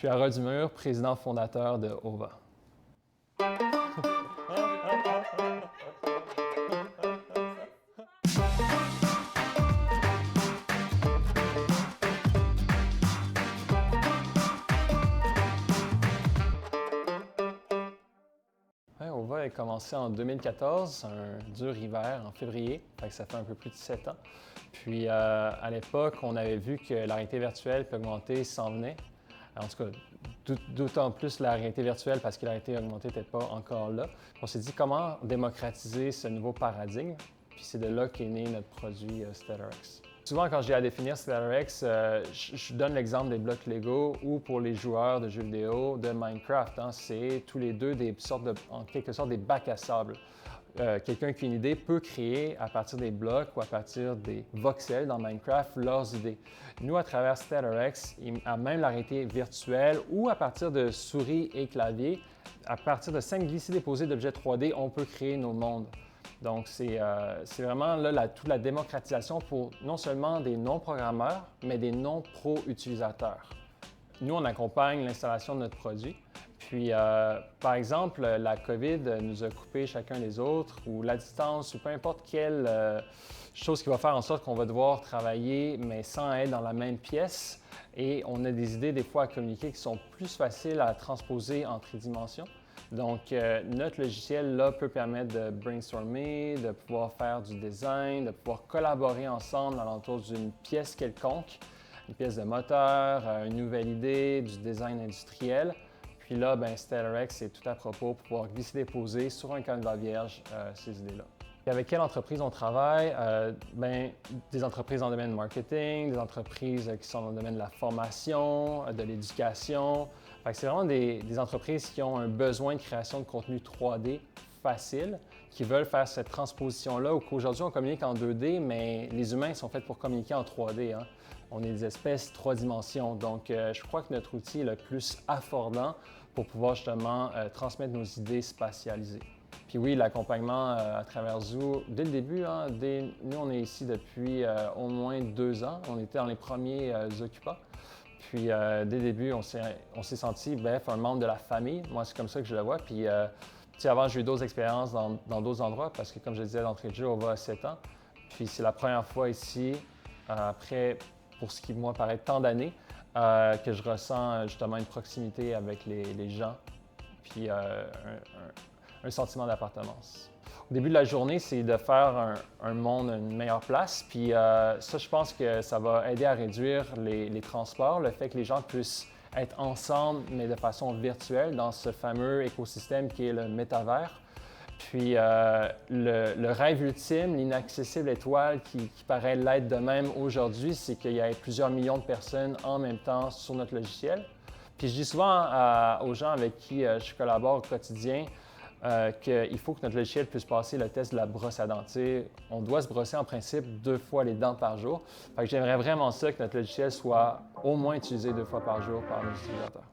suis Harold Dumur, président fondateur de OVA. Ouais, OVA a commencé en 2014, un dur hiver en février, ça fait un peu plus de 7 ans. Puis à l'époque, on avait vu que la réalité virtuelle puis augmentée s'en venait. En tout cas, d'autant plus la réalité virtuelle parce que la réalité augmentée n'était pas encore là. On s'est dit comment démocratiser ce nouveau paradigme, puis c'est de là qu'est né notre produit StellarX. Souvent, quand j'ai à définir StellarX, je donne l'exemple des blocs Lego ou pour les joueurs de jeux vidéo de Minecraft. C'est tous les deux en quelque sorte des bacs à sable. Quelqu'un qui a une idée peut créer à partir des blocs ou à partir des voxels dans Minecraft leurs idées. Nous, à travers StellarX, à même la réalité virtuelle ou à partir de souris et clavier, à partir de 5 glissés-déposés d'objets 3D, on peut créer nos mondes. Donc, c'est vraiment là, toute la démocratisation pour non seulement des non-programmeurs, mais des non-pro-utilisateurs. Nous, on accompagne l'installation de notre produit. Puis, par exemple, la COVID nous a coupés chacun des autres, ou la distance, ou peu importe quelle chose qui va faire en sorte qu'on va devoir travailler, mais sans être dans la même pièce. Et on a des idées, des fois, à communiquer qui sont plus faciles à transposer en tridimension. Donc, notre logiciel, là, peut permettre de brainstormer, de pouvoir faire du design, de pouvoir collaborer ensemble alentour d'une pièce quelconque, une pièce de moteur, une nouvelle idée, du design industriel. Puis là, StellarX, c'est tout à propos pour pouvoir glisser-déposer sur un canevas vierge ces idées-là. Et avec quelle entreprise on travaille? Des entreprises dans le domaine du marketing, des entreprises qui sont dans le domaine de la formation, de l'éducation. C'est vraiment des entreprises qui ont un besoin de création de contenu 3D facile, qui veulent faire cette transposition-là, ou qu'aujourd'hui on communique en 2D, mais les humains sont faits pour communiquer en 3D. On est des espèces 3 dimensions, donc je crois que notre outil est le plus affordant pour pouvoir justement transmettre nos idées spatialisées. Puis oui, l'accompagnement à travers Zoo, dès le début, nous on est ici depuis au moins 2 ans, on était dans les premiers occupants. Puis dès le début, on s'est senti un membre de la famille, moi c'est comme ça que je le vois. Puis avant, j'ai eu d'autres expériences dans d'autres endroits parce que, comme je disais d'entrée de jeu, on va à 7 ans. Puis c'est la première fois ici, après, pour ce qui, moi, paraît tant d'années, que je ressens justement une proximité avec les gens, puis un sentiment d'appartenance. Au début de la journée, c'est de faire un monde une meilleure place. Puis ça, je pense que ça va aider à réduire les transports, le fait que les gens puissent être ensemble, mais de façon virtuelle, dans ce fameux écosystème qui est le métavers. Puis le rêve ultime, l'inaccessible étoile qui paraît l'être de même aujourd'hui, c'est qu'il y ait plusieurs millions de personnes en même temps sur notre logiciel. Puis je dis souvent aux gens avec qui je collabore au quotidien qu'il faut que notre logiciel puisse passer le test de la brosse à dents. On doit se brosser en principe 2 fois les dents par jour. J'aimerais vraiment ça que notre logiciel soit au moins utilisé 2 fois par jour par nos utilisateurs.